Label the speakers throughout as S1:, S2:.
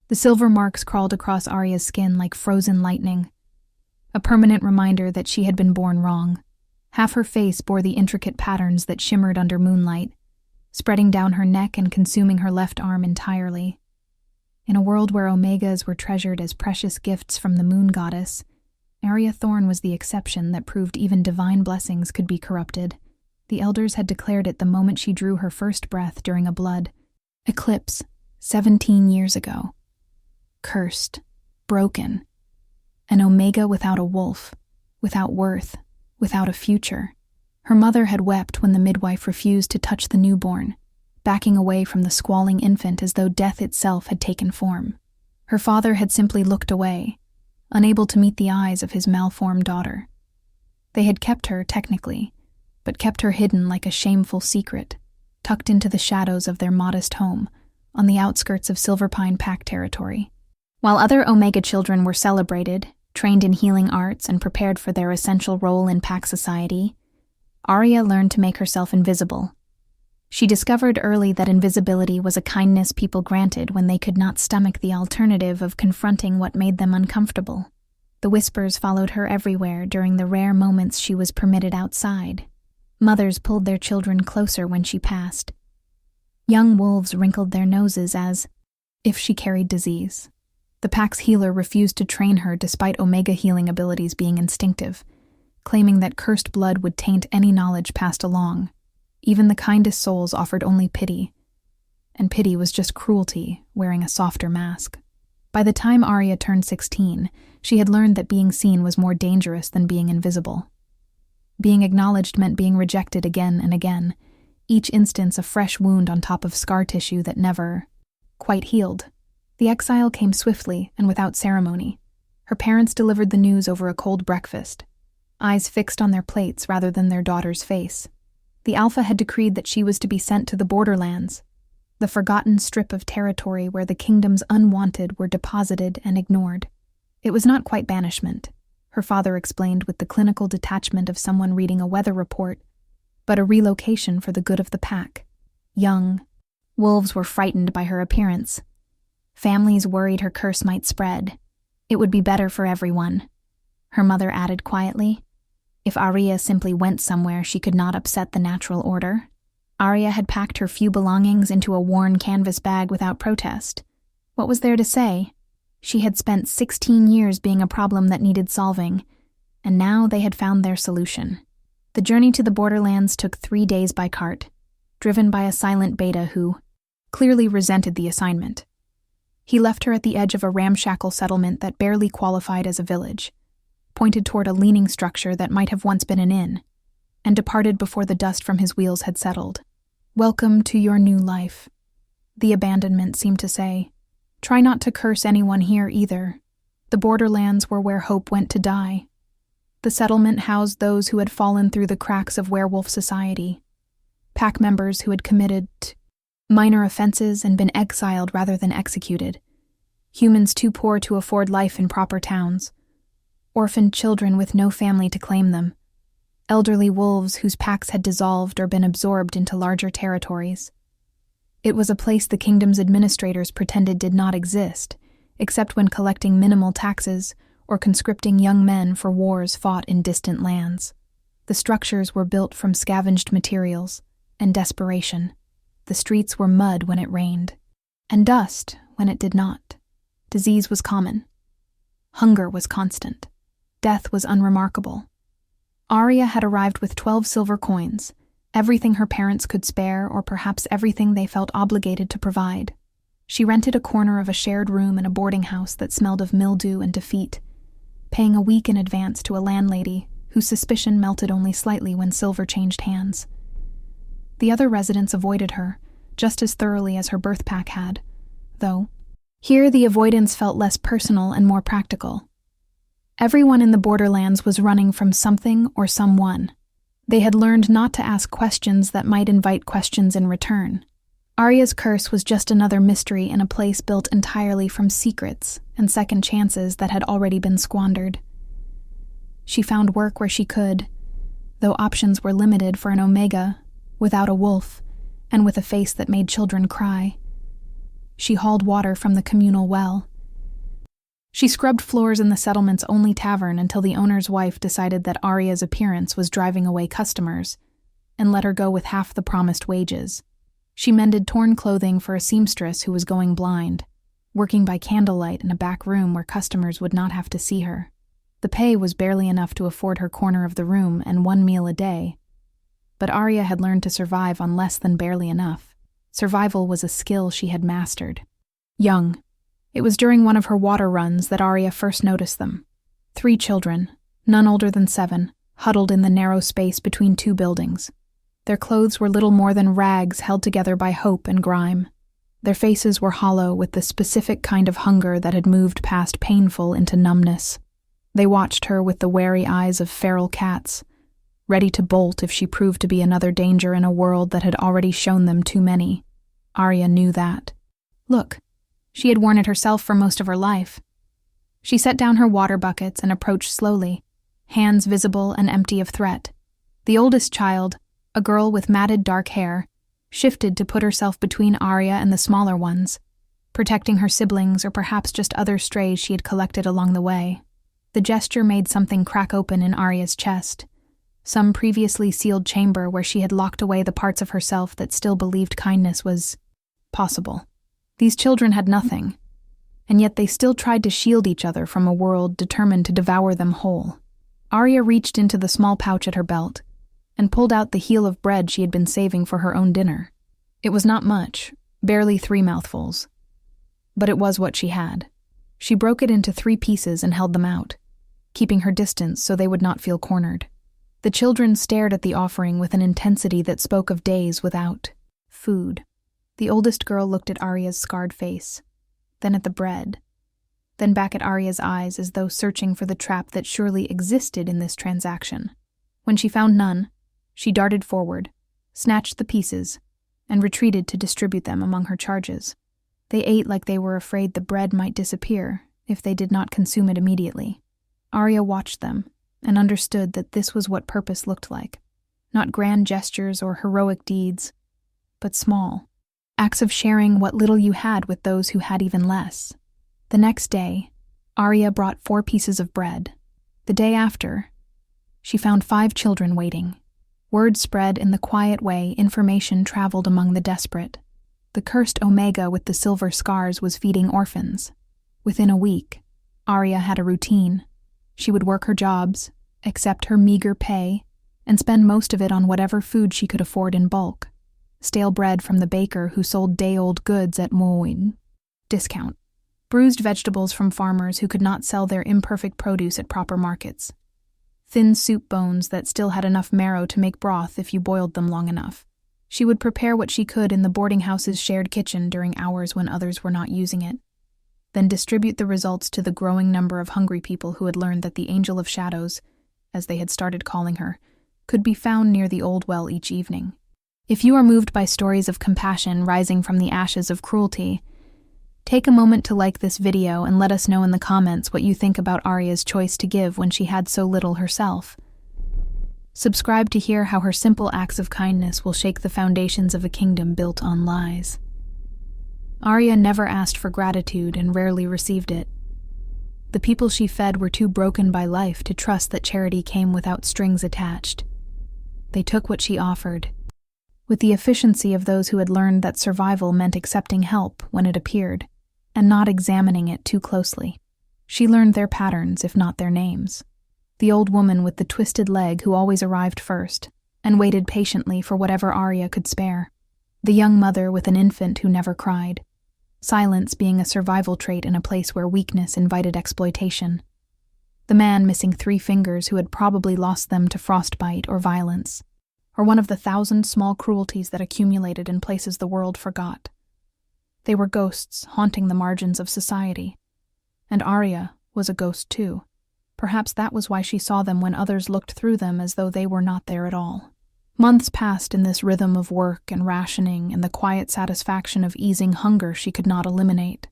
S1: The silver marks crawled across Arya's skin like frozen lightning, a permanent reminder that she had been born wrong. Half her face bore the intricate patterns that shimmered under moonlight, spreading down her neck and consuming her left arm entirely. In a world where omegas were treasured as precious gifts from the moon goddess, Arya Thorne was the exception that proved even divine blessings could be corrupted. The elders had declared it the moment she drew her first breath during a blood eclipse 17 years ago. Cursed, broken, an omega without a wolf, without worth, without a future. Her mother had wept when the midwife refused to touch the newborn, backing away from the squalling infant as though death itself had taken form. Her father had simply looked away, unable to meet the eyes of his malformed daughter. They had kept her, technically, but kept her hidden like a shameful secret, tucked into the shadows of their modest home, on the outskirts of Silverpine Pack territory. While other Omega children were celebrated, trained in healing arts, and prepared for their essential role in Pack society, Arya learned to make herself invisible. She discovered early that invisibility was a kindness people granted when they could not stomach the alternative of confronting what made them uncomfortable. The whispers followed her everywhere during the rare moments she was permitted outside. Mothers pulled their children closer when she passed. Young wolves wrinkled their noses as if she carried disease. The Pack's healer refused to train her despite Omega healing abilities being instinctive, claiming that cursed blood would taint any knowledge passed along. Even the kindest souls offered only pity, and pity was just cruelty wearing a softer mask. By the time Arya turned 16, she had learned that being seen was more dangerous than being invisible. Being acknowledged meant being rejected again and again, each instance a fresh wound on top of scar tissue that never quite healed. The exile came swiftly and without ceremony. Her parents delivered the news over a cold breakfast, eyes fixed on their plates rather than their daughter's face. The Alpha had decreed that she was to be sent to the borderlands, the forgotten strip of territory where the kingdom's unwanted were deposited and ignored. It was not quite banishment, her father explained with the clinical detachment of someone reading a weather report, but a relocation for the good of the Pack. Young wolves were frightened by her appearance. Families worried her curse might spread. It would be better for everyone, her mother added quietly. If Arya simply went somewhere she could not upset the natural order. Arya had packed her few belongings into a worn canvas bag without protest. What was there to say? She had spent 16 years being a problem that needed solving, and now they had found their solution. The journey to the borderlands took 3 days by cart, driven by a silent beta who clearly resented the assignment. He left her at the edge of a ramshackle settlement that barely qualified as a village, pointed toward a leaning structure that might have once been an inn, and departed before the dust from his wheels had settled. "Welcome to your new life," the abandonment seemed to say. "Try not to curse anyone here either. The borderlands were where hope went to die." The settlement housed those who had fallen through the cracks of werewolf society, Pack members who had committed minor offenses and been exiled rather than executed, humans too poor to afford life in proper towns, orphaned children with no family to claim them, elderly wolves whose packs had dissolved or been absorbed into larger territories. It was a place the kingdom's administrators pretended did not exist, except when collecting minimal taxes or conscripting young men for wars fought in distant lands. The structures were built from scavenged materials and desperation. The streets were mud when it rained, and dust when it did not. Disease was common. Hunger was constant. Death was unremarkable. Arya had arrived with 12 silver coins, everything her parents could spare or perhaps everything they felt obligated to provide. She rented a corner of a shared room in a boarding house that smelled of mildew and defeat, paying a week in advance to a landlady whose suspicion melted only slightly when silver changed hands. The other residents avoided her, just as thoroughly as her birth pack had, though here the avoidance felt less personal and more practical. Everyone in the borderlands was running from something or someone. They had learned not to ask questions that might invite questions in return. Arya's curse was just another mystery in a place built entirely from secrets and second chances that had already been squandered. She found work where she could, though options were limited for an Omega, without a wolf, and with a face that made children cry. She hauled water from the communal well. She scrubbed floors in the settlement's only tavern until the owner's wife decided that Arya's appearance was driving away customers and let her go with half the promised wages. She mended torn clothing for a seamstress who was going blind, working by candlelight in a back room where customers would not have to see her. The pay was barely enough to afford her corner of the room and one meal a day, but Arya had learned to survive on less than barely enough. Survival was a skill she had mastered. Young. It was during one of her water runs that Arya first noticed them. 3 children, none older than 7, huddled in the narrow space between 2 buildings. Their clothes were little more than rags held together by hope and grime. Their faces were hollow with the specific kind of hunger that had moved past painful into numbness. They watched her with the wary eyes of feral cats, ready to bolt if she proved to be another danger in a world that had already shown them too many. Arya knew that. Look, she had worn it herself for most of her life. She set down her water buckets and approached slowly, hands visible and empty of threat. The oldest child, a girl with matted dark hair, shifted to put herself between Arya and the smaller ones, protecting her siblings or perhaps just other strays she had collected along the way. The gesture made something crack open in Arya's chest, some previously sealed chamber where she had locked away the parts of herself that still believed kindness was possible. These children had nothing, and yet they still tried to shield each other from a world determined to devour them whole. Arya reached into the small pouch at her belt and pulled out the heel of bread she had been saving for her own dinner. It was not much, barely 3 mouthfuls, but it was what she had. She broke it into 3 pieces and held them out, keeping her distance so they would not feel cornered. The children stared at the offering with an intensity that spoke of days without food. The oldest girl looked at Arya's scarred face, then at the bread, then back at Arya's eyes as though searching for the trap that surely existed in this transaction. When she found none, she darted forward, snatched the pieces, and retreated to distribute them among her charges. They ate like they were afraid the bread might disappear if they did not consume it immediately. Arya watched them and understood that this was what purpose looked like. Not grand gestures or heroic deeds, but small acts of sharing what little you had with those who had even less. The next day, Arya brought 4 pieces of bread. The day after, she found 5 children waiting. Word spread in the quiet way information traveled among the desperate. The cursed Omega with the silver scars was feeding orphans. Within a week, Arya had a routine. She would work her jobs, accept her meager pay, and spend most of it on whatever food she could afford in bulk. Stale bread from the baker who sold day-old goods at discount. Bruised vegetables from farmers who could not sell their imperfect produce at proper markets. Thin soup bones that still had enough marrow to make broth if you boiled them long enough. She would prepare what she could in the boarding house's shared kitchen during hours when others were not using it, then distribute the results to the growing number of hungry people who had learned that the Angel of Shadows, as they had started calling her, could be found near the old well each evening. If you are moved by stories of compassion rising from the ashes of cruelty, take a moment to like this video and let us know in the comments what you think about Arya's choice to give when she had so little herself. Subscribe to hear how her simple acts of kindness will shake the foundations of a kingdom built on lies. Arya never asked for gratitude and rarely received it. The people she fed were too broken by life to trust that charity came without strings attached. They took what she offered, with the efficiency of those who had learned that survival meant accepting help when it appeared, and not examining it too closely. She learned their patterns, if not their names. The old woman with the twisted leg who always arrived first, and waited patiently for whatever Arya could spare. The young mother with an infant who never cried. Silence being a survival trait in a place where weakness invited exploitation. The man missing 3 fingers who had probably lost them to frostbite or violence, or one of the 1,000 small cruelties that accumulated in places the world forgot. They were ghosts haunting the margins of society. And Arya was a ghost too. Perhaps that was why she saw them when others looked through them as though they were not there at all. Months passed in this rhythm of work and rationing and the quiet satisfaction of easing hunger she could not eliminate.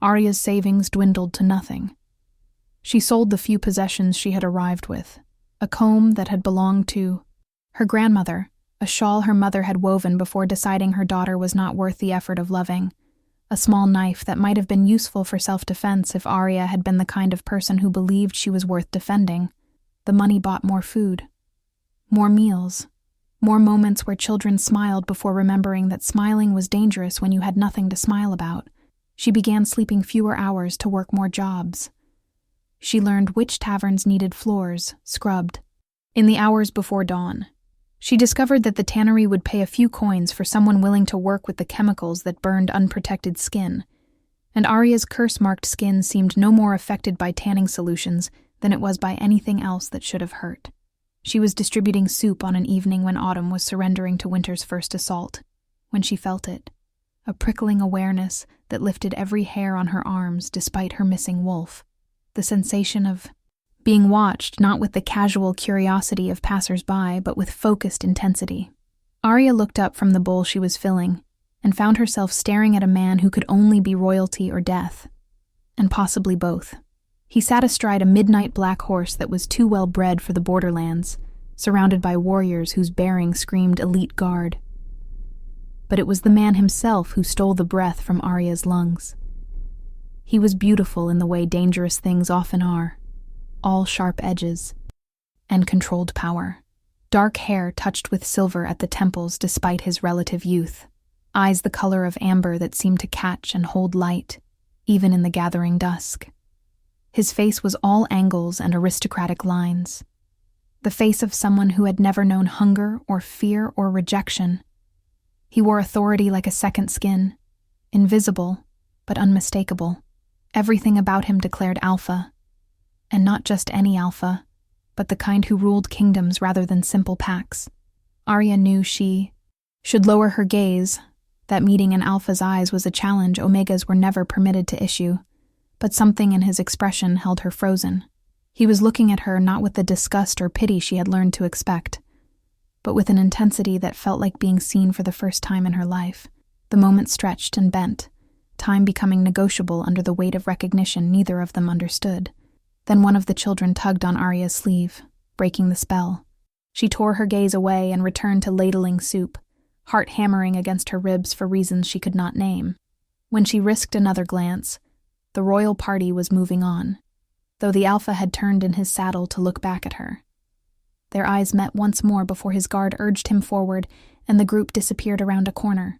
S1: Arya's savings dwindled to nothing. She sold the few possessions she had arrived with, a comb that had belonged to her grandmother, a shawl her mother had woven before deciding her daughter was not worth the effort of loving, a small knife that might have been useful for self-defense if Arya had been the kind of person who believed she was worth defending. The money bought more food, more meals, more moments where children smiled before remembering that smiling was dangerous when you had nothing to smile about. She began sleeping fewer hours to work more jobs. She learned which taverns needed floors scrubbed. In the hours before dawn, she discovered that the tannery would pay a few coins for someone willing to work with the chemicals that burned unprotected skin, and Arya's curse-marked skin seemed no more affected by tanning solutions than it was by anything else that should have hurt. She was distributing soup on an evening when autumn was surrendering to winter's first assault, when she felt it, a prickling awareness that lifted every hair on her arms despite her missing wolf, the sensation of being watched not with the casual curiosity of passers-by, but with focused intensity. Arya looked up from the bowl she was filling and found herself staring at a man who could only be royalty or death, and possibly both. He sat astride a midnight black horse that was too well bred for the borderlands, surrounded by warriors whose bearing screamed elite guard. But it was the man himself who stole the breath from Arya's lungs. He was beautiful in the way dangerous things often are, all sharp edges, and controlled power. Dark hair touched with silver at the temples despite his relative youth, eyes the color of amber that seemed to catch and hold light, even in the gathering dusk. His face was all angles and aristocratic lines, the face of someone who had never known hunger or fear or rejection. He wore authority like a second skin, invisible but unmistakable. Everything about him declared alpha, and not just any alpha, but the kind who ruled kingdoms rather than simple packs. Arya knew she should lower her gaze. That meeting in Alpha's eyes was a challenge Omegas were never permitted to issue, but something in his expression held her frozen. He was looking at her not with the disgust or pity she had learned to expect, but with an intensity that felt like being seen for the first time in her life. The moment stretched and bent, time becoming negotiable under the weight of recognition neither of them understood. Then one of the children tugged on Arya's sleeve, breaking the spell. She tore her gaze away and returned to ladling soup, heart hammering against her ribs for reasons she could not name. When she risked another glance, the royal party was moving on, though the alpha had turned in his saddle to look back at her. Their eyes met once more before his guard urged him forward, and the group disappeared around a corner.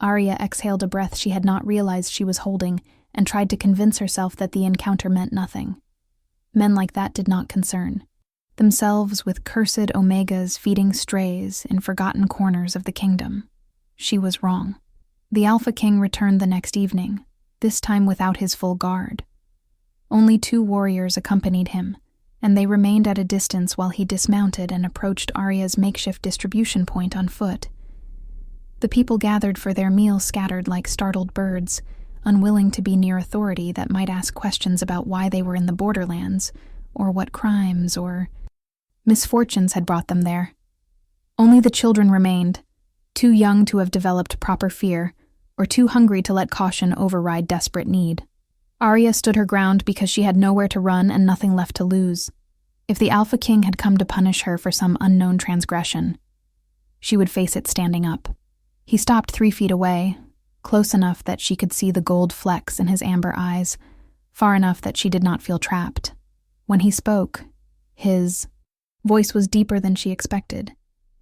S1: Arya exhaled a breath she had not realized she was holding and tried to convince herself that the encounter meant nothing. Men like that did not concern themselves with cursed Omegas feeding strays in forgotten corners of the kingdom. She was wrong. The Alpha King returned the next evening, this time without his full guard. Only 2 warriors accompanied him, and they remained at a distance while he dismounted and approached Arya's makeshift distribution point on foot. The people gathered for their meal scattered like startled birds, unwilling to be near authority that might ask questions about why they were in the borderlands, or what crimes or misfortunes had brought them there. Only the children remained, too young to have developed proper fear, or too hungry to let caution override desperate need. Arya stood her ground because she had nowhere to run and nothing left to lose. If the Alpha King had come to punish her for some unknown transgression, she would face it standing up. He stopped 3 feet away, close enough that she could see the gold flecks in his amber eyes, far enough that she did not feel trapped. When he spoke, his voice was deeper than she expected,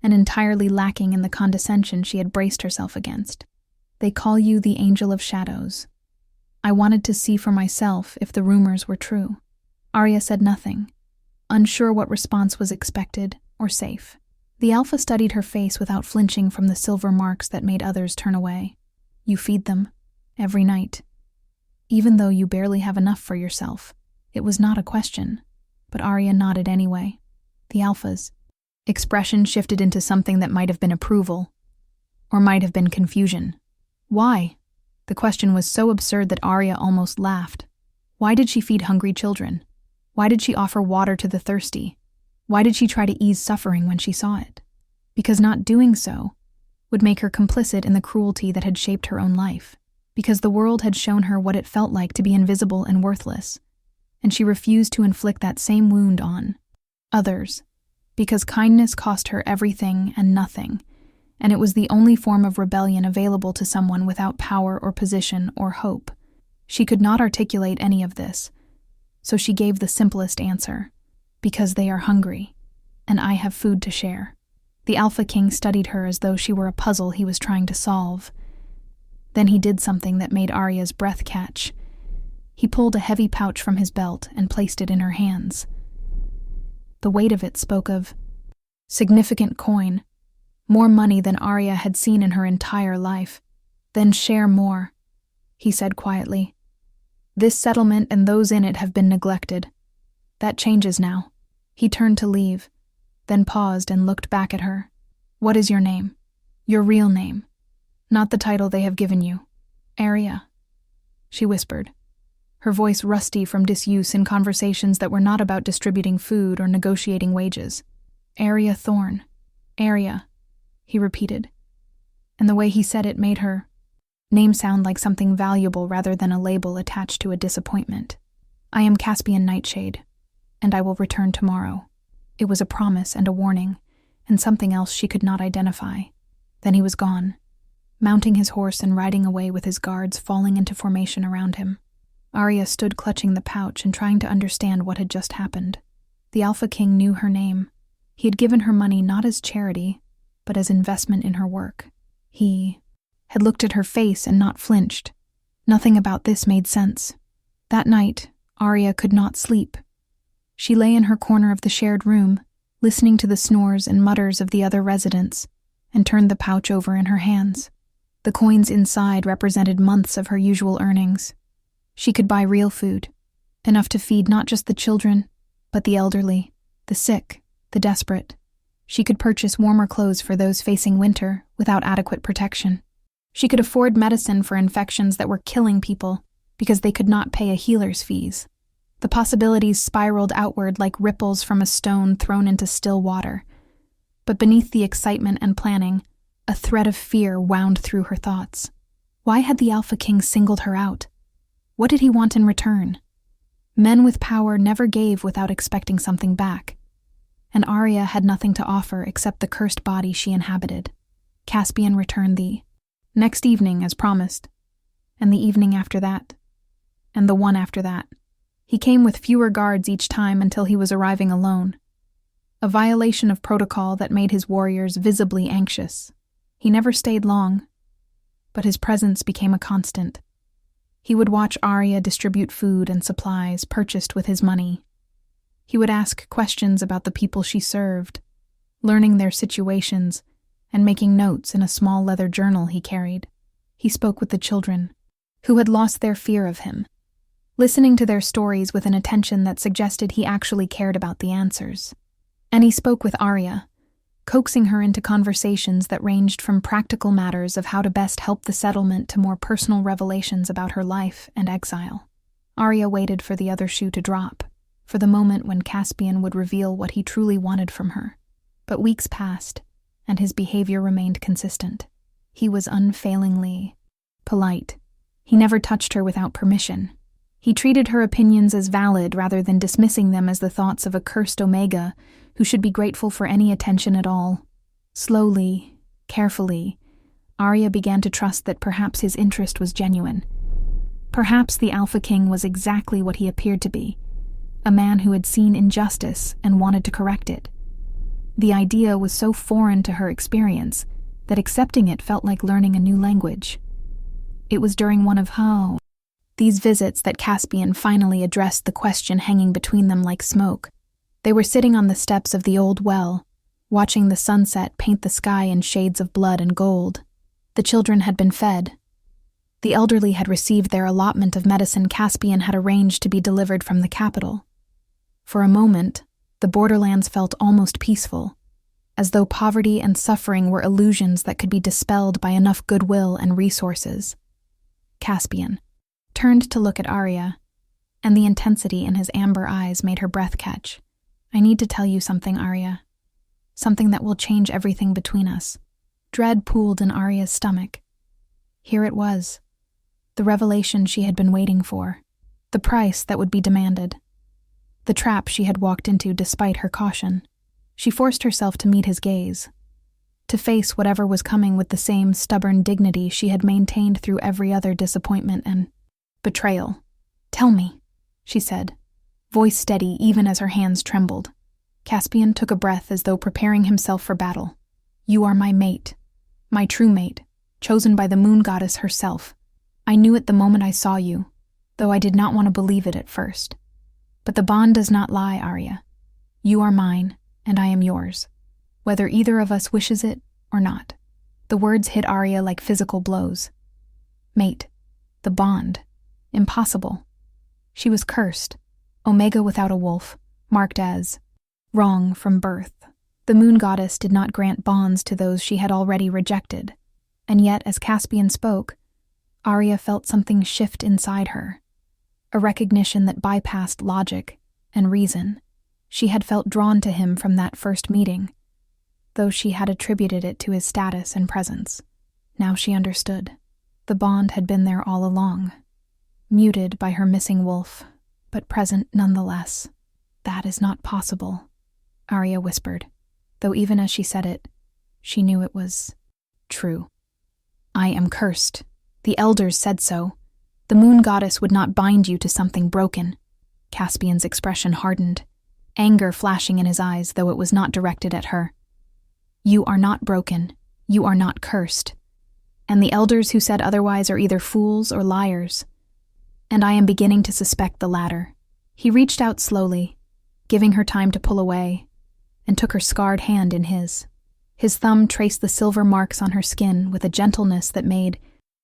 S1: and entirely lacking in the condescension she had braced herself against. "They call you the Angel of Shadows. I wanted to see for myself if the rumors were true." Arya said nothing, unsure what response was expected or safe. The Alpha studied her face without flinching from the silver marks that made others turn away. "You feed them, every night. Even though you barely have enough for yourself." It was not a question, but Arya nodded anyway. The Alpha's expression shifted into something that might have been approval, or might have been confusion. Why? The question was so absurd that Arya almost laughed. Why did she feed hungry children? Why did she offer water to the thirsty? Why did she try to ease suffering when she saw it? Because not doing so would make her complicit in the cruelty that had shaped her own life. Because the world had shown her what it felt like to be invisible and worthless, and she refused to inflict that same wound on others. Because kindness cost her everything and nothing, and it was the only form of rebellion available to someone without power or position or hope. She could not articulate any of this, so she gave the simplest answer: because they are hungry, and I have food to share. The Alpha King studied her as though she were a puzzle he was trying to solve. Then he did something that made Arya's breath catch. He pulled a heavy pouch from his belt and placed it in her hands. The weight of it spoke of significant coin, more money than Arya had seen in her entire life. "Then share more," he said quietly. "This settlement and those in it have been neglected. That changes now." He turned to leave, then paused and looked back at her. "What is your name? Your real name, not the title they have given you." "Arya," she whispered, her voice rusty from disuse in conversations that were not about distributing food or negotiating wages. "Arya Thorne. Arya," he repeated, and the way he said it made her name sound like something valuable rather than a label attached to a disappointment. "I am Caspian Nightshade, and I will return tomorrow." It was a promise and a warning, and something else she could not identify. Then he was gone, mounting his horse and riding away with his guards falling into formation around him. Arya stood clutching the pouch and trying to understand what had just happened. The Alpha King knew her name. He had given her money not as charity, but as investment in her work. He had looked at her face and not flinched. Nothing about this made sense. That night, Arya could not sleep. She lay in her corner of the shared room, listening to the snores and mutters of the other residents, and turned the pouch over in her hands. The coins inside represented months of her usual earnings. She could buy real food, enough to feed not just the children, but the elderly, the sick, the desperate. She could purchase warmer clothes for those facing winter without adequate protection. She could afford medicine for infections that were killing people because they could not pay a healer's fees. The possibilities spiraled outward like ripples from a stone thrown into still water. But beneath the excitement and planning, a thread of fear wound through her thoughts. Why had the Alpha King singled her out? What did he want in return? Men with power never gave without expecting something back, and Arya had nothing to offer except the cursed body she inhabited. Caspian returned the next evening as promised, and the evening after that, and the one after that. He came with fewer guards each time until he was arriving alone, a violation of protocol that made his warriors visibly anxious. He never stayed long, but his presence became a constant. He would watch Arya distribute food and supplies purchased with his money. He would ask questions about the people she served, learning their situations and making notes in a small leather journal he carried. He spoke with the children, who had lost their fear of him, listening to their stories with an attention that suggested he actually cared about the answers. And he spoke with Arya, coaxing her into conversations that ranged from practical matters of how to best help the settlement to more personal revelations about her life and exile. Arya waited for the other shoe to drop, for the moment when Caspian would reveal what he truly wanted from her. But weeks passed, and his behavior remained consistent. He was unfailingly polite. He never touched her without permission. He treated her opinions as valid rather than dismissing them as the thoughts of a cursed Omega who should be grateful for any attention at all. Slowly, carefully, Arya began to trust that perhaps his interest was genuine. Perhaps the Alpha King was exactly what he appeared to be, a man who had seen injustice and wanted to correct it. The idea was so foreign to her experience that accepting it felt like learning a new language. It was during one of these visits that Caspian finally addressed the question hanging between them like smoke. They were sitting on the steps of the old well, watching the sunset paint the sky in shades of blood and gold. The children had been fed. The elderly had received their allotment of medicine Caspian had arranged to be delivered from the capital. For a moment, the borderlands felt almost peaceful, as though poverty and suffering were illusions that could be dispelled by enough goodwill and resources. Caspian turned to look at Arya, and the intensity in his amber eyes made her breath catch. "I need to tell you something, Arya. Something that will change everything between us." Dread pooled in Arya's stomach. Here it was, the revelation she had been waiting for, the price that would be demanded, the trap she had walked into despite her caution. She forced herself to meet his gaze, to face whatever was coming with the same stubborn dignity she had maintained through every other disappointment and betrayal. "Tell me," she said, voice steady even as her hands trembled. Caspian took a breath as though preparing himself for battle. "You are my mate, my true mate, chosen by the moon goddess herself. I knew it the moment I saw you, though I did not want to believe it at first. But the bond does not lie, Arya. You are mine, and I am yours, whether either of us wishes it or not." The words hit Arya like physical blows. Mate, the bond, impossible. She was cursed, Omega without a wolf, marked as wrong from birth. The moon goddess did not grant bonds to those she had already rejected, and yet as Caspian spoke, Arya felt something shift inside her, a recognition that bypassed logic and reason. She had felt drawn to him from that first meeting, though she had attributed it to his status and presence. Now she understood. The bond had been there all along, muted by her missing wolf, but present nonetheless. "That is not possible," Arya whispered, though even as she said it, she knew it was true. "I am cursed. The elders said so. The moon goddess would not bind you to something broken." Caspian's expression hardened, anger flashing in his eyes, though it was not directed at her. "You are not broken. You are not cursed. And the elders who said otherwise are either fools or liars. And I am beginning to suspect the latter." He reached out slowly, giving her time to pull away, and took her scarred hand in his. His thumb traced the silver marks on her skin with a gentleness that made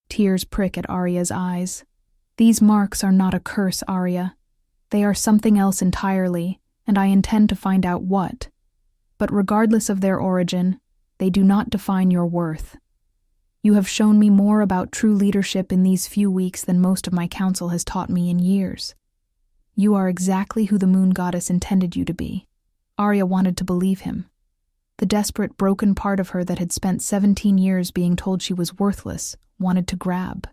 S1: tears prick at Arya's eyes. "These marks are not a curse, Arya. They are something else entirely, and I intend to find out what. But regardless of their origin, they do not define your worth. You have shown me more about true leadership in these few weeks than most of my council has taught me in years. You are exactly who the moon goddess intended you to be." Arya wanted to believe him. The desperate, broken part of her that had spent 17 years being told she was worthless wanted to grab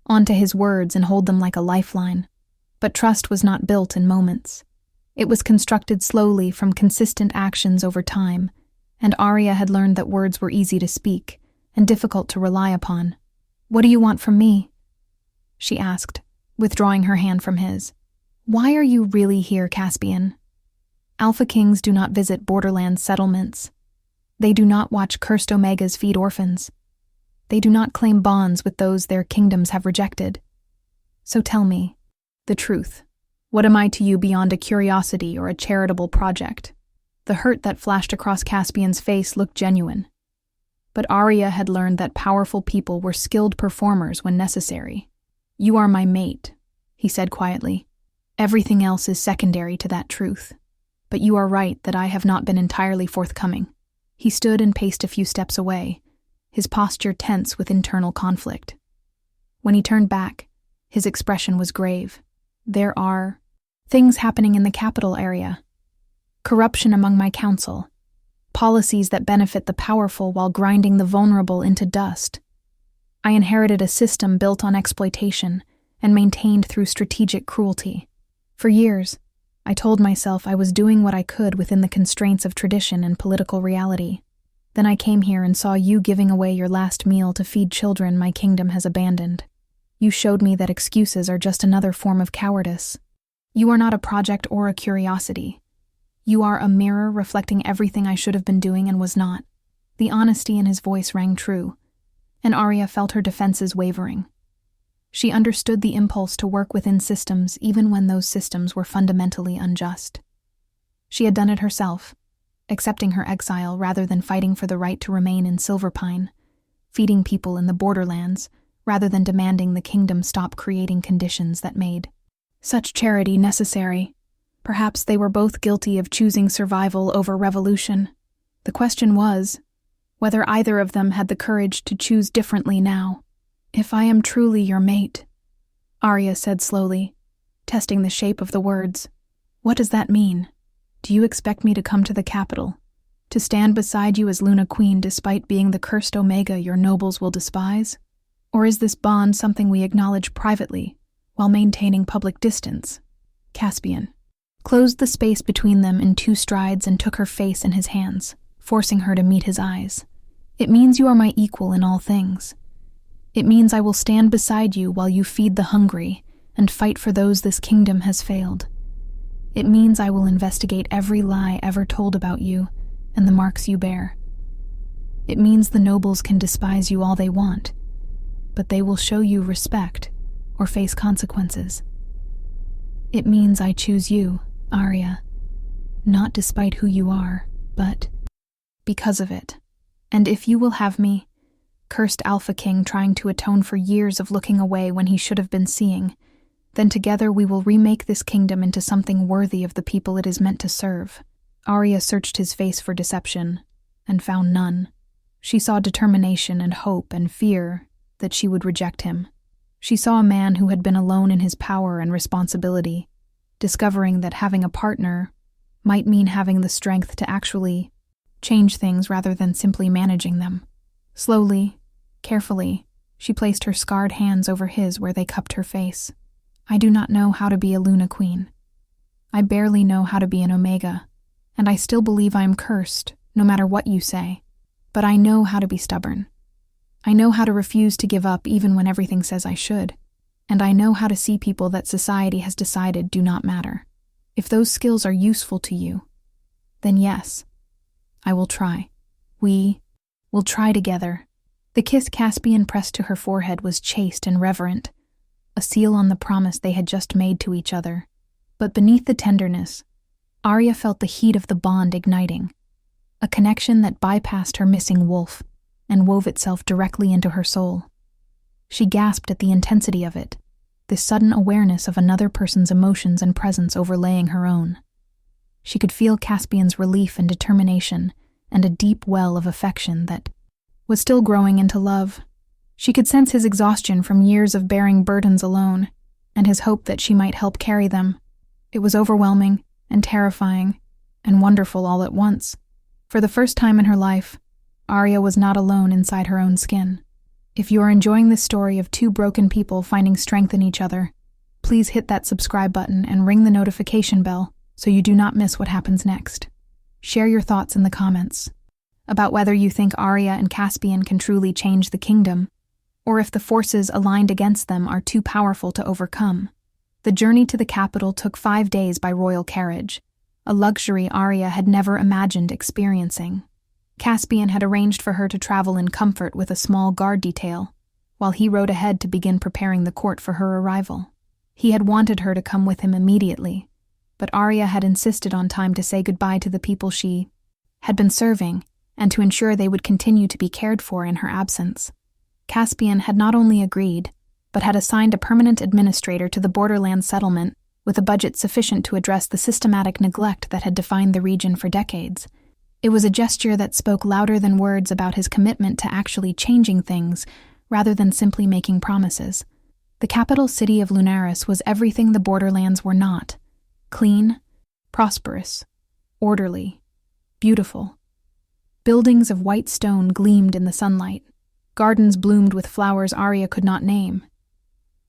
S1: onto his words and hold them like a lifeline. But trust was not built in moments. It was constructed slowly from consistent actions over time, and Arya had learned that words were easy to speak and difficult to rely upon. "What do you want from me?" she asked, withdrawing her hand from his. "Why are you really here, Caspian? Alpha Kings do not visit borderland settlements. They do not watch cursed Omegas feed orphans. They do not claim bonds with those their kingdoms have rejected. So tell me the truth. What am I to you beyond a curiosity or a charitable project?" The hurt that flashed across Caspian's face looked genuine. But Arya had learned that powerful people were skilled performers when necessary. "You are my mate," he said quietly. "Everything else is secondary to that truth. But you are right that I have not been entirely forthcoming." He stood and paced a few steps away, his posture tense with internal conflict. When he turned back, his expression was grave. "There are things happening in the capital area. Corruption among my council. Policies that benefit the powerful while grinding the vulnerable into dust. I inherited a system built on exploitation and maintained through strategic cruelty. For years, I told myself I was doing what I could within the constraints of tradition and political reality. Then I came here and saw you giving away your last meal to feed children my kingdom has abandoned. You showed me that excuses are just another form of cowardice. You are not a project or a curiosity. You are a mirror reflecting everything I should have been doing and was not." The honesty in his voice rang true, and Arya felt her defenses wavering. She understood the impulse to work within systems even when those systems were fundamentally unjust. She had done it herself, accepting her exile rather than fighting for the right to remain in Silverpine, feeding people in the borderlands rather than demanding the kingdom stop creating conditions that made such charity necessary. Perhaps they were both guilty of choosing survival over revolution. The question was whether either of them had the courage to choose differently now. "If I am truly your mate," Arya said slowly, testing the shape of the words, "what does that mean? Do you expect me to come to the capital, to stand beside you as Luna Queen despite being the cursed Omega your nobles will despise? Or is this bond something we acknowledge privately while maintaining public distance?" Caspian closed the space between them in 2 strides and took her face in his hands, forcing her to meet his eyes. It means you are my equal in all things. It means I will stand beside you while you feed the hungry and fight for those this kingdom has failed. It means I will investigate every lie ever told about you and the marks you bear. It means the nobles can despise you all they want, but they will show you respect or face consequences. It means I choose you, Arya, not despite who you are, but because of it. And if you will have me, cursed Alpha King trying to atone for years of looking away when he should have been seeing, then together we will remake this kingdom into something worthy of the people it is meant to serve. Arya searched his face for deception, and found none. She saw determination and hope and fear that she would reject him. She saw a man who had been alone in his power and responsibility, discovering that having a partner might mean having the strength to actually change things rather than simply managing them. Slowly, carefully, she placed her scarred hands over his where they cupped her face. I do not know how to be a Luna Queen. I barely know how to be an Omega, and I still believe I am cursed, no matter what you say. But I know how to be stubborn. I know how to refuse to give up even when everything says I should. And I know how to see people that society has decided do not matter. If those skills are useful to you, then yes, I will try. We will try together. The kiss Caspian pressed to her forehead was chaste and reverent, a seal on the promise they had just made to each other. But beneath the tenderness, Arya felt the heat of the bond igniting, a connection that bypassed her missing wolf and wove itself directly into her soul. She gasped at the intensity of it, this sudden awareness of another person's emotions and presence overlaying her own. She could feel Caspian's relief and determination and a deep well of affection that was still growing into love. She could sense his exhaustion from years of bearing burdens alone, and his hope that she might help carry them. It was overwhelming and terrifying and wonderful all at once. For the first time in her life, Arya was not alone inside her own skin. If you are enjoying this story of two broken people finding strength in each other, please hit that subscribe button and ring the notification bell so you do not miss what happens next. Share your thoughts in the comments about whether you think Arya and Caspian can truly change the kingdom, or if the forces aligned against them are too powerful to overcome. The journey to the capital took 5 days by royal carriage, a luxury Arya had never imagined experiencing. Caspian had arranged for her to travel in comfort with a small guard detail, while he rode ahead to begin preparing the court for her arrival. He had wanted her to come with him immediately, but Arya had insisted on time to say goodbye to the people she had been serving and to ensure they would continue to be cared for in her absence. Caspian had not only agreed, but had assigned a permanent administrator to the borderland settlement with a budget sufficient to address the systematic neglect that had defined the region for decades. It was a gesture that spoke louder than words about his commitment to actually changing things rather than simply making promises. The capital city of Lunaris was everything the borderlands were not: clean, prosperous, orderly, beautiful. Buildings of white stone gleamed in the sunlight. Gardens bloomed with flowers Arya could not name.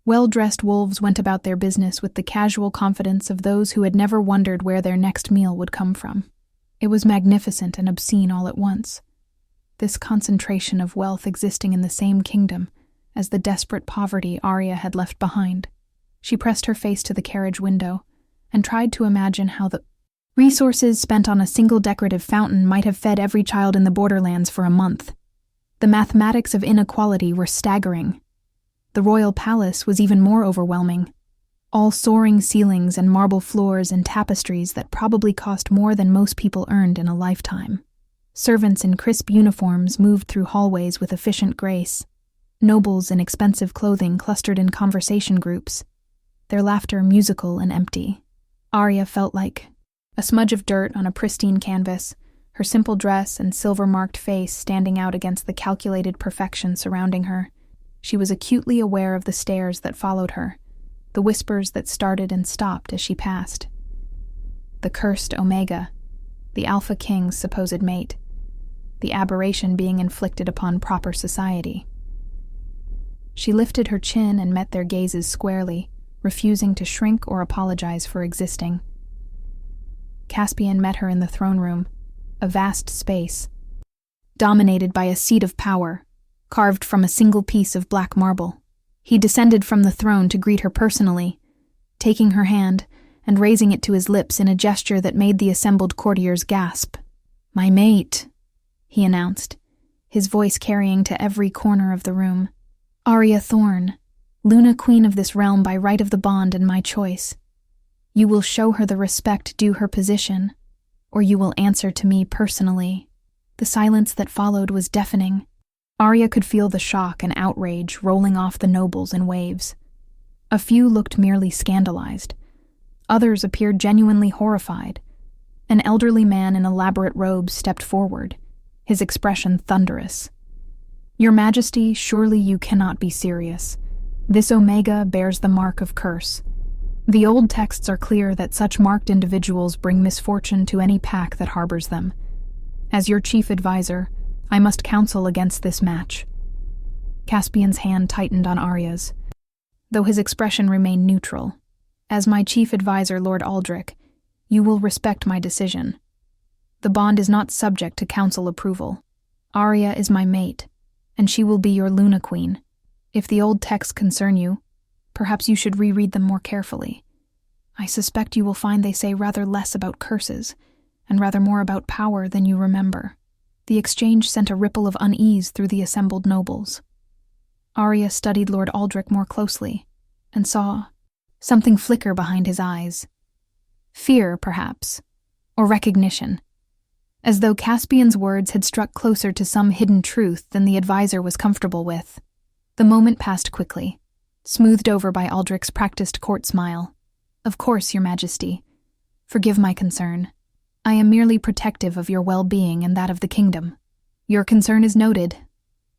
S1: Well-dressed wolves went about their business with the casual confidence of those who had never wondered where their next meal would come from. It was magnificent and obscene all at once, this concentration of wealth existing in the same kingdom as the desperate poverty Arya had left behind. She pressed her face to the carriage window and tried to imagine how the resources spent on a single decorative fountain might have fed every child in the borderlands for a month. The mathematics of inequality were staggering. The royal palace was even more overwhelming. All soaring ceilings and marble floors and tapestries that probably cost more than most people earned in a lifetime. Servants in crisp uniforms moved through hallways with efficient grace. Nobles in expensive clothing clustered in conversation groups, their laughter musical and empty. Arya felt like a smudge of dirt on a pristine canvas, her simple dress and silver-marked face standing out against the calculated perfection surrounding her. She was acutely aware of the stares that followed her, the whispers that started and stopped as she passed. The cursed Omega, the Alpha King's supposed mate, the aberration being inflicted upon proper society. She lifted her chin and met their gazes squarely, refusing to shrink or apologize for existing. Caspian met her in the throne room, a vast space, dominated by a seat of power, carved from a single piece of black marble. He descended from the throne to greet her personally, taking her hand and raising it to his lips in a gesture that made the assembled courtiers gasp. "My mate," he announced, his voice carrying to every corner of the room. "Arya Thorne, Luna Queen of this realm by right of the bond and my choice. You will show her the respect due her position, or you will answer to me personally." The silence that followed was deafening. Arya could feel the shock and outrage rolling off the nobles in waves. A few looked merely scandalized. Others appeared genuinely horrified. An elderly man in elaborate robes stepped forward, his expression thunderous. "Your Majesty, surely you cannot be serious. This Omega bears the mark of curse. The old texts are clear that such marked individuals bring misfortune to any pack that harbors them. As your chief advisor, I must counsel against this match." Caspian's hand tightened on Arya's, though his expression remained neutral. "As my chief advisor, Lord Aldrich, you will respect my decision. The bond is not subject to council approval. Arya is my mate, and she will be your Luna Queen. If the old texts concern you, perhaps you should reread them more carefully. I suspect you will find they say rather less about curses, and rather more about power than you remember." The exchange sent a ripple of unease through the assembled nobles. Arya studied Lord Aldrich more closely, and saw something flicker behind his eyes. Fear, perhaps, or recognition, as though Caspian's words had struck closer to some hidden truth than the advisor was comfortable with. The moment passed quickly, smoothed over by Aldrich's practiced court smile. "Of course, Your Majesty. Forgive my concern. I am merely protective of your well-being and that of the kingdom." "Your concern is noted,"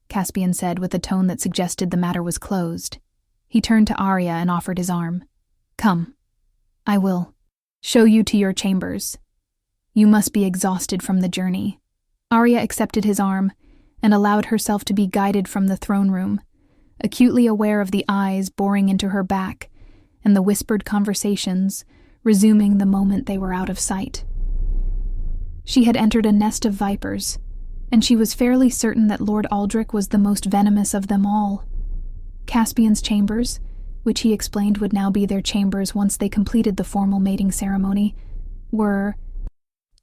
S1: Caspian said with a tone that suggested the matter was closed. He turned to Arya and offered his arm. "Come. I will show you to your chambers. You must be exhausted from the journey." Arya accepted his arm and allowed herself to be guided from the throne room, acutely aware of the eyes boring into her back and the whispered conversations resuming the moment they were out of sight. She had entered a nest of vipers, and she was fairly certain that Lord Aldrich was the most venomous of them all. Caspian's chambers, which he explained would now be their chambers once they completed the formal mating ceremony, were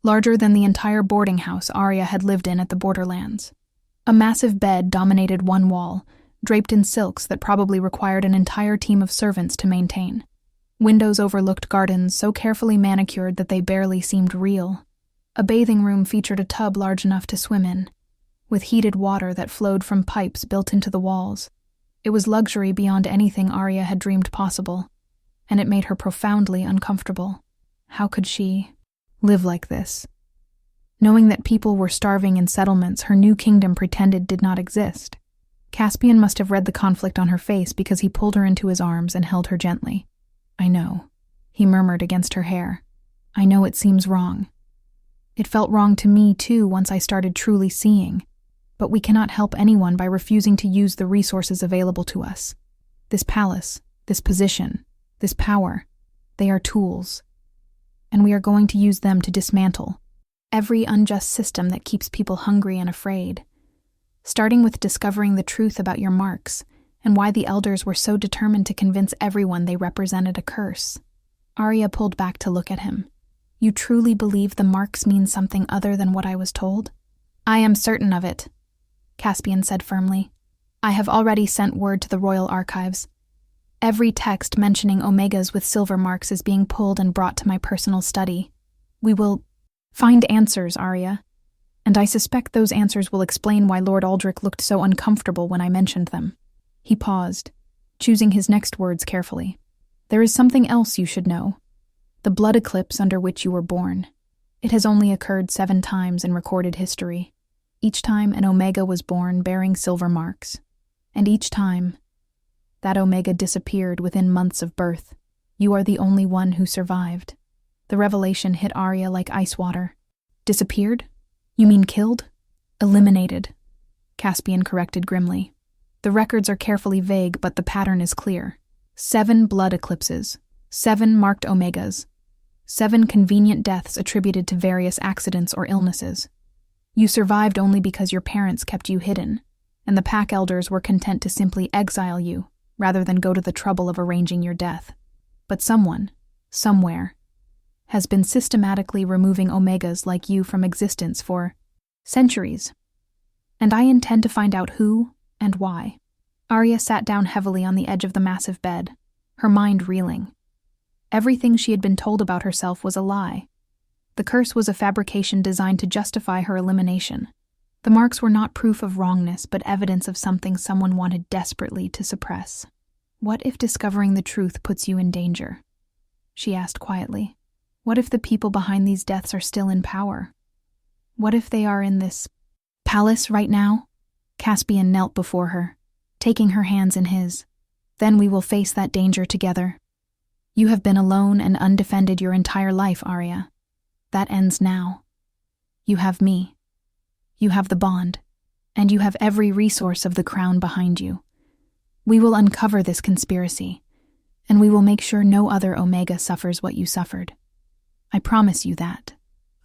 S1: larger than the entire boarding house Arya had lived in at the borderlands. A massive bed dominated one wall, draped in silks that probably required an entire team of servants to maintain. Windows overlooked gardens so carefully manicured that they barely seemed real. A bathing room featured a tub large enough to swim in, with heated water that flowed from pipes built into the walls. It was luxury beyond anything Arya had dreamed possible, and it made her profoundly uncomfortable. How could she live like this, knowing that people were starving in settlements her new kingdom pretended did not exist? Caspian must have read the conflict on her face because he pulled her into his arms and held her gently. "I know," he murmured against her hair. "I know it seems wrong. It felt wrong to me, too, once I started truly seeing. But we cannot help anyone by refusing to use the resources available to us. This palace, this position, this power, they are tools. And we are going to use them to dismantle every unjust system that keeps people hungry and afraid. Starting with discovering the truth about your marks and why the elders were so determined to convince everyone they represented a curse." Arya pulled back to look at him. "You truly believe the marks mean something other than what I was told?" "I am certain of it," Caspian said firmly. "I have already sent word to the royal archives. Every text mentioning Omegas with silver marks is being pulled and brought to my personal study. We will find answers, Arya, and I suspect those answers will explain why Lord Aldrich looked so uncomfortable when I mentioned them." He paused, choosing his next words carefully. "There is something else you should know. The blood eclipse under which you were born. It has only occurred 7 times in recorded history. Each time an Omega was born bearing silver marks. And each time, that Omega disappeared within months of birth. You are the only one who survived." The revelation hit Arya like ice water. "Disappeared? You mean killed?" "Eliminated," Caspian corrected grimly. "The records are carefully vague, but the pattern is clear. 7 blood eclipses, 7 marked Omegas, 7 convenient deaths attributed to various accidents or illnesses. You survived only because your parents kept you hidden, and the pack elders were content to simply exile you, rather than go to the trouble of arranging your death. But someone, somewhere, has been systematically removing Omegas like you from existence for centuries. And I intend to find out who and why. Arya sat down heavily on the edge of the massive bed, her mind reeling. Everything she had been told about herself was a lie. The curse was a fabrication designed to justify her elimination. The marks were not proof of wrongness, but evidence of something someone wanted desperately to suppress. What if discovering the truth puts you in danger? She asked quietly. What if the people behind these deaths are still in power? What if they are in this palace right now? Caspian knelt before her, taking her hands in his. Then we will face that danger together. You have been alone and undefended your entire life, Arya. That ends now. You have me. You have the bond, and you have every resource of the crown behind you. We will uncover this conspiracy, and we will make sure no other Omega suffers what you suffered. I promise you that.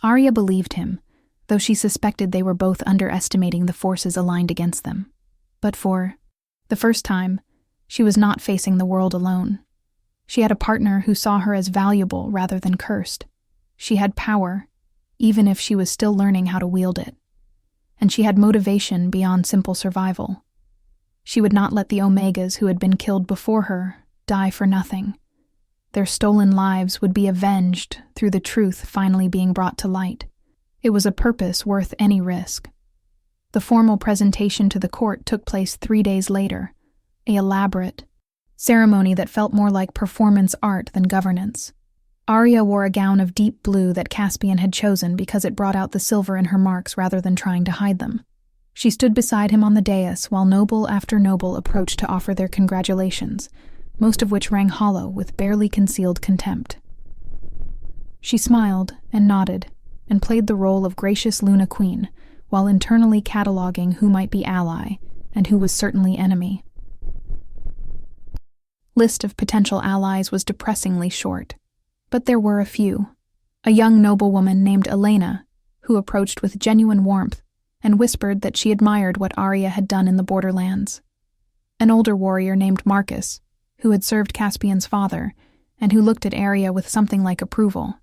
S1: Arya believed him, though she suspected they were both underestimating the forces aligned against them. But for the first time, she was not facing the world alone. She had a partner who saw her as valuable rather than cursed. She had power, even if she was still learning how to wield it. And she had motivation beyond simple survival. She would not let the Omegas who had been killed before her die for nothing. Their stolen lives would be avenged through the truth finally being brought to light. It was a purpose worth any risk. The formal presentation to the court took place 3 days later, an elaborate ceremony that felt more like performance art than governance. Arya wore a gown of deep blue that Caspian had chosen because it brought out the silver in her marks rather than trying to hide them. She stood beside him on the dais while noble after noble approached to offer their congratulations, most of which rang hollow with barely concealed contempt. She smiled and nodded and played the role of gracious Luna Queen while internally cataloging who might be ally and who was certainly enemy. List of potential allies was depressingly short, but there were a few. A young noblewoman named Elena, who approached with genuine warmth and whispered that she admired what Arya had done in the borderlands. An older warrior named Marcus, who had served Caspian's father and who looked at Arya with something like approval,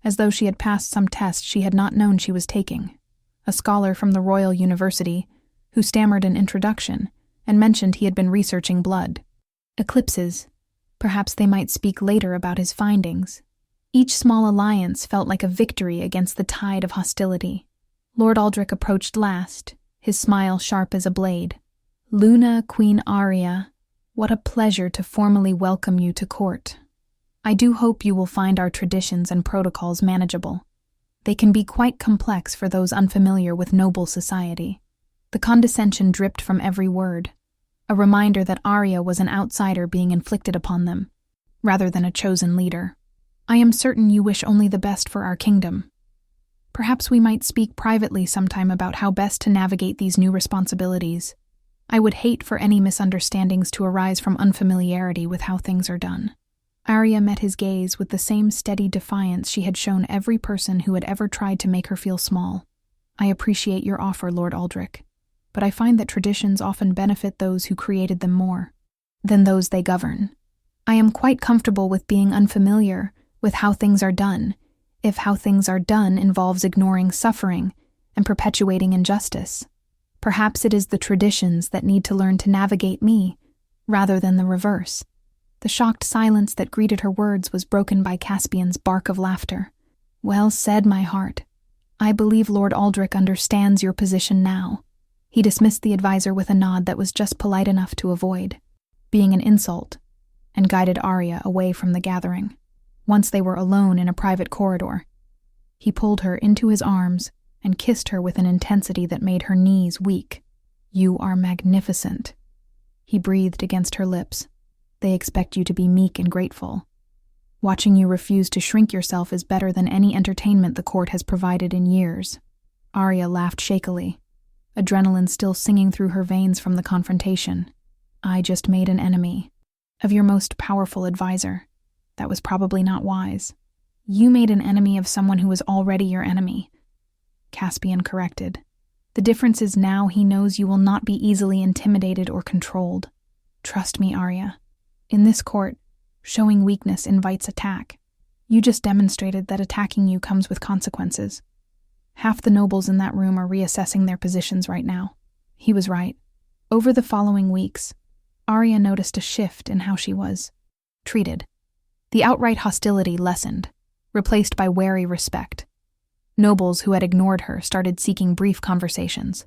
S1: as though she had passed some test she had not known she was taking. A scholar from the Royal University, who stammered an introduction and mentioned he had been researching blood. Eclipses. Perhaps they might speak later about his findings. Each small alliance felt like a victory against the tide of hostility. Lord Aldrich approached last, his smile sharp as a blade. Luna, Queen Arya, what a pleasure to formally welcome you to court. I do hope you will find our traditions and protocols manageable. They can be quite complex for those unfamiliar with noble society. The condescension dripped from every word, a reminder that Arya was an outsider being inflicted upon them, rather than a chosen leader. I am certain you wish only the best for our kingdom. Perhaps we might speak privately sometime about how best to navigate these new responsibilities. I would hate for any misunderstandings to arise from unfamiliarity with how things are done. Arya met his gaze with the same steady defiance she had shown every person who had ever tried to make her feel small. I appreciate your offer, Lord Aldrich, but I find that traditions often benefit those who created them more than those they govern. I am quite comfortable with being unfamiliar with how things are done, if how things are done involves ignoring suffering and perpetuating injustice. Perhaps it is the traditions that need to learn to navigate me, rather than the reverse. The shocked silence that greeted her words was broken by Caspian's bark of laughter. Well said, my heart. I believe Lord Aldrich understands your position now. He dismissed the advisor with a nod that was just polite enough to avoid being an insult, and guided Arya away from the gathering. Once they were alone in a private corridor, he pulled her into his arms and kissed her with an intensity that made her knees weak. You are magnificent, he breathed against her lips. They expect you to be meek and grateful. Watching you refuse to shrink yourself is better than any entertainment the court has provided in years. Arya laughed shakily, adrenaline still singing through her veins from the confrontation. I just made an enemy of your most powerful advisor. That was probably not wise. You made an enemy of someone who was already your enemy. Caspian corrected. The difference is now he knows you will not be easily intimidated or controlled. Trust me, Arya. In this court, showing weakness invites attack. You just demonstrated that attacking you comes with consequences. Half the nobles in that room are reassessing their positions right now. He was right. Over the following weeks, Arya noticed a shift in how she was treated. The outright hostility lessened, replaced by wary respect. Nobles who had ignored her started seeking brief conversations.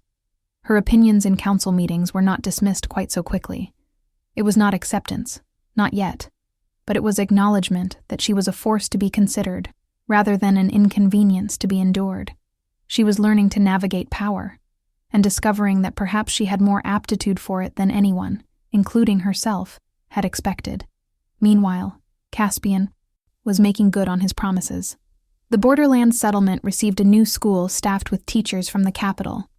S1: Her opinions in council meetings were not dismissed quite so quickly. It was not acceptance, not yet, but it was acknowledgement that she was a force to be considered, rather than an inconvenience to be endured. She was learning to navigate power, and discovering that perhaps she had more aptitude for it than anyone, including herself, had expected. Meanwhile, Caspian was making good on his promises. The borderland settlement received a new school staffed with teachers from the capital.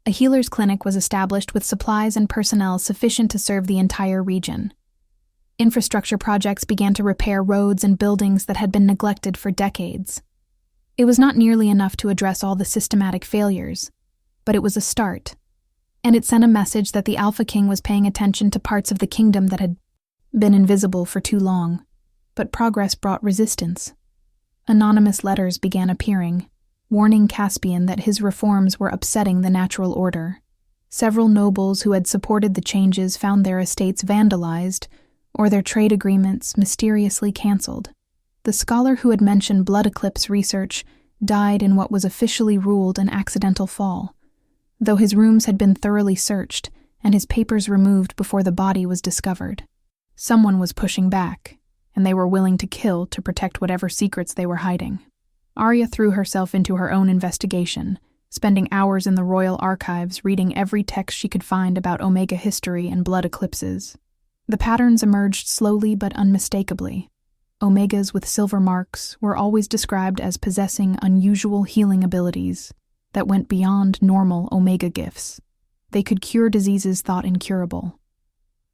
S1: A healer's clinic was established with supplies and personnel sufficient to serve the entire region. Infrastructure projects began to repair roads and buildings that had been neglected for decades. It was not nearly enough to address all the systematic failures, but it was a start, and it sent a message that the Alpha King was paying attention to parts of the kingdom that had been invisible for too long. But progress brought resistance. Anonymous letters began appearing, warning Caspian that his reforms were upsetting the natural order. Several nobles who had supported the changes found their estates vandalized, or their trade agreements mysteriously cancelled. The scholar who had mentioned blood eclipse research died in what was officially ruled an accidental fall, though his rooms had been thoroughly searched and his papers removed before the body was discovered. Someone was pushing back, and they were willing to kill to protect whatever secrets they were hiding. Arya threw herself into her own investigation, spending hours in the royal archives reading every text she could find about Omega history and blood eclipses. The patterns emerged slowly but unmistakably. Omegas with silver marks were always described as possessing unusual healing abilities that went beyond normal Omega gifts. They could cure diseases thought incurable.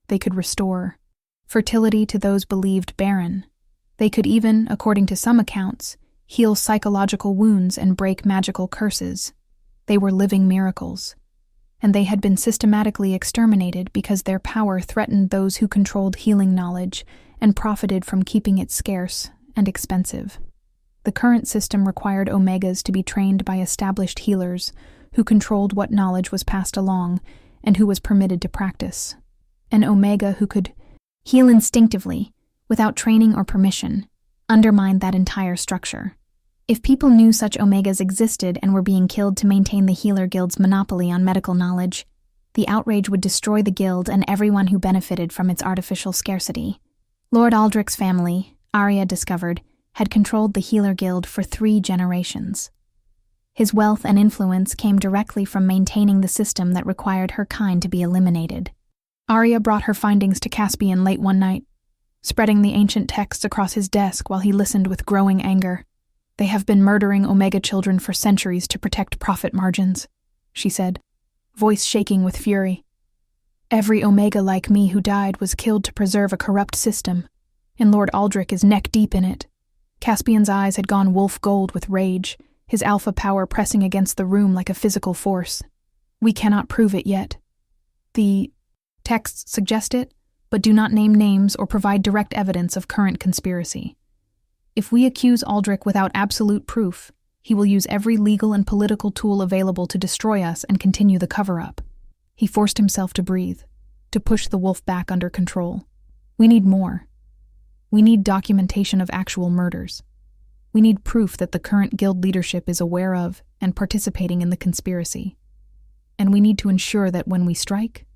S1: They could restore fertility to those believed barren. They could even, according to some accounts, heal psychological wounds and break magical curses. They were living miracles, and they had been systematically exterminated because their power threatened those who controlled healing knowledge and profited from keeping it scarce and expensive. The current system required Omegas to be trained by established healers who controlled what knowledge was passed along and who was permitted to practice. An Omega who could heal instinctively, without training or permission, undermined that entire structure. If people knew such Omegas existed and were being killed to maintain the Healer Guild's monopoly on medical knowledge, the outrage would destroy the guild and everyone who benefited from its artificial scarcity. Lord Aldrich's family, Arya discovered, had controlled the Healer Guild for 3 generations. His wealth and influence came directly from maintaining the system that required her kind to be eliminated. Arya brought her findings to Caspian late one night, spreading the ancient texts across his desk while he listened with growing anger. "They have been murdering Omega children for centuries to protect profit margins," she said, voice shaking with fury. "Every Omega like me who died was killed to preserve a corrupt system, and Lord Aldrich is neck-deep in it." Caspian's eyes had gone wolf gold with rage, his alpha power pressing against the room like a physical force. "We cannot prove it yet. The texts suggest it, but do not name names or provide direct evidence of current conspiracy. If we accuse Aldrich without absolute proof, he will use every legal and political tool available to destroy us and continue the cover-up." He forced himself to breathe, to push the wolf back under control. "We need more. We need documentation of actual murders. We need proof that the current guild leadership is aware of and participating in the conspiracy. And we need to ensure that when we strike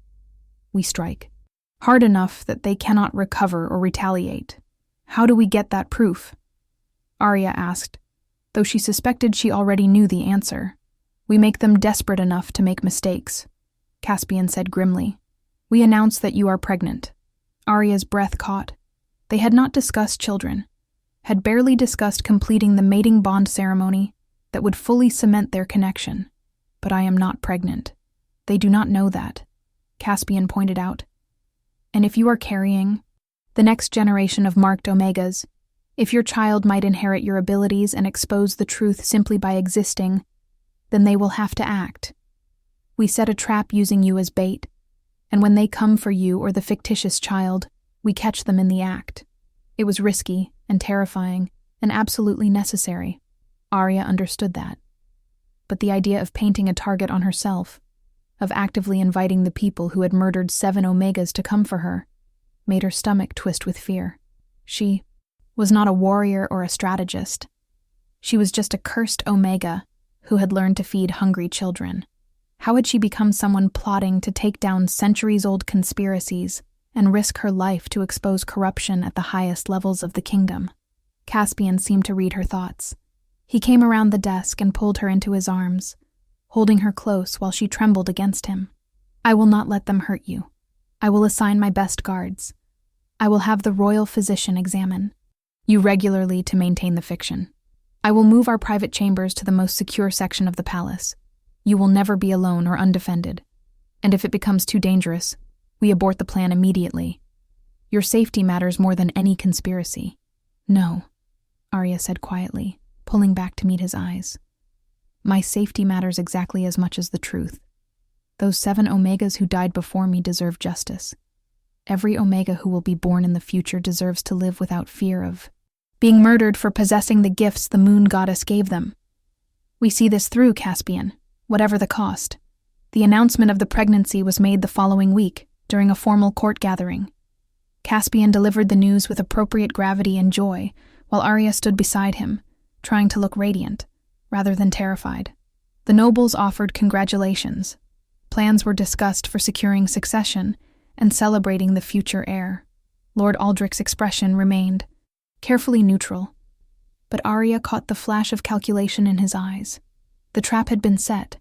S1: hard enough that they cannot recover or retaliate. How do we get that proof?" Arya asked, though she suspected she already knew the answer. "We make them desperate enough to make mistakes," Caspian said grimly. "We announce that you are pregnant." Arya's breath caught. They had not discussed children, had barely discussed completing the mating bond ceremony that would fully cement their connection. "But I am not pregnant. They do not know that," Caspian pointed out. "And if you are carrying the next generation of marked Omegas, if your child might inherit your abilities and expose the truth simply by existing, Then they will have to act. We set a trap using you as bait, and when they come for you or the fictitious child, we catch them in the act. It was risky and terrifying and absolutely necessary. Arya understood that. But the idea of painting a target on herself, of actively inviting the people who had murdered 7 Omegas to come for her, made her stomach twist with fear. She was not a warrior or a strategist. She was just a cursed Omega who had learned to feed hungry children. How had she become someone plotting to take down centuries-old conspiracies and risk her life to expose corruption at the highest levels of the kingdom? Caspian seemed to read her thoughts. He came around the desk and pulled her into his arms, holding her close while she trembled against him. I will not let them hurt you. I will assign my best guards. I will have the royal physician examine you regularly to maintain the fiction. I will move our private chambers to the most secure section of the palace. You will never be alone or undefended. And if it becomes too dangerous, we abort the plan immediately. Your safety matters more than any conspiracy. No, Arya said quietly, pulling back to meet his eyes. My safety matters exactly as much as the truth. Those 7 Omegas who died before me deserve justice. Every Omega who will be born in the future deserves to live without fear of being murdered for possessing the gifts the moon goddess gave them. We see this through, Caspian, whatever the cost. The announcement of the pregnancy was made the following week, during a formal court gathering. Caspian delivered the news with appropriate gravity and joy, while Arya stood beside him, trying to look radiant, rather than terrified. The nobles offered congratulations. Plans were discussed for securing succession and celebrating the future heir. Lord Aldrich's expression remained carefully neutral, but Arya caught the flash of calculation in his eyes. The trap had been set.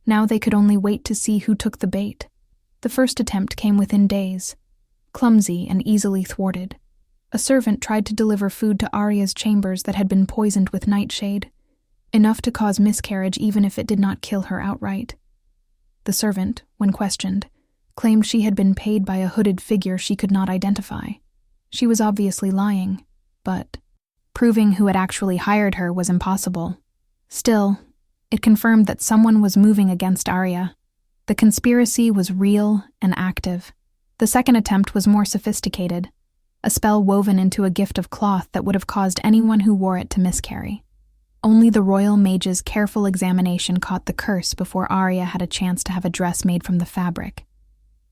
S1: Now they could only wait to see who took the bait. The first attempt came within days, clumsy and easily thwarted. A servant tried to deliver food to Arya's chambers that had been poisoned with nightshade, enough to cause miscarriage even if it did not kill her outright. The servant, when questioned, claimed she had been paid by a hooded figure she could not identify. She was obviously lying, but proving who had actually hired her was impossible. Still, it confirmed that someone was moving against Arya. The conspiracy was real and active. The second attempt was more sophisticated, a spell woven into a gift of cloth that would have caused anyone who wore it to miscarry. Only the royal mage's careful examination caught the curse before Arya had a chance to have a dress made from the fabric.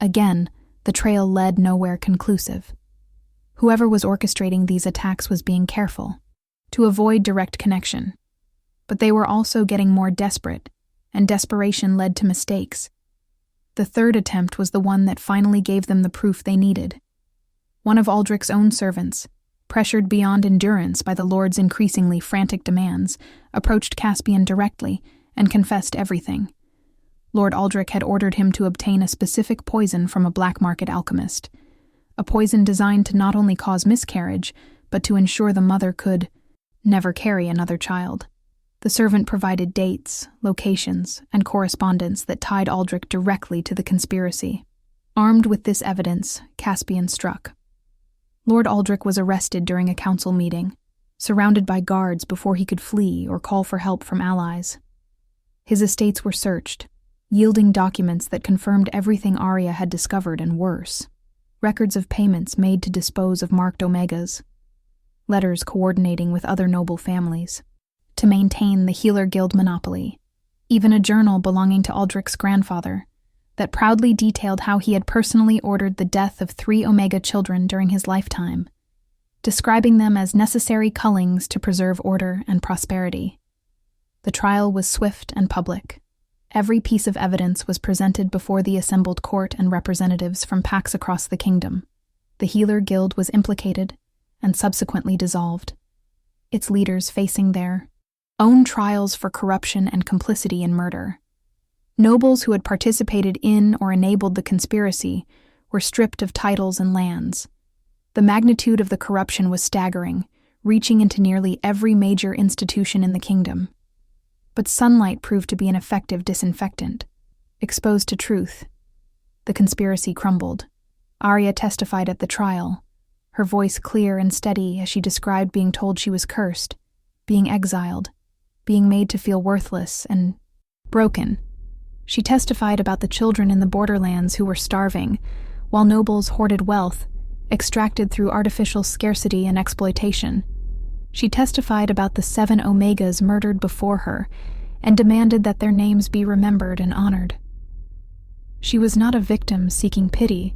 S1: Again, the trail led nowhere conclusive. Whoever was orchestrating these attacks was being careful, to avoid direct connection. But they were also getting more desperate, and desperation led to mistakes. The third attempt was the one that finally gave them the proof they needed. One of Aldrich's own servants, pressured beyond endurance by the Lord's increasingly frantic demands, approached Caspian directly and confessed everything. Lord Aldrich had ordered him to obtain a specific poison from a black market alchemist, a poison designed to not only cause miscarriage, but to ensure the mother could never carry another child. The servant provided dates, locations, and correspondence that tied Aldrich directly to the conspiracy. Armed with this evidence, Caspian struck. Lord Aldrich was arrested during a council meeting, surrounded by guards before he could flee or call for help from allies. His estates were searched, yielding documents that confirmed everything Arya had discovered and worse. Records of payments made to dispose of marked Omegas, letters coordinating with other noble families to maintain the Healer Guild monopoly, even a journal belonging to Aldrich's grandfather that proudly detailed how he had personally ordered the death of 3 Omega children during his lifetime, describing them as necessary cullings to preserve order and prosperity. The trial was swift and public. Every piece of evidence was presented before the assembled court and representatives from packs across the kingdom. The Healer Guild was implicated and subsequently dissolved, its leaders facing their own trials for corruption and complicity in murder. Nobles who had participated in or enabled the conspiracy were stripped of titles and lands. The magnitude of the corruption was staggering, reaching into nearly every major institution in the kingdom. But sunlight proved to be an effective disinfectant. Exposed to truth, the conspiracy crumbled. Arya testified at the trial, her voice clear and steady as she described being told she was cursed, being exiled, being made to feel worthless, and broken. She testified about the children in the borderlands who were starving, while nobles hoarded wealth, extracted through artificial scarcity and exploitation. She testified about the 7 Omegas murdered before her and demanded that their names be remembered and honored. She was not a victim seeking pity,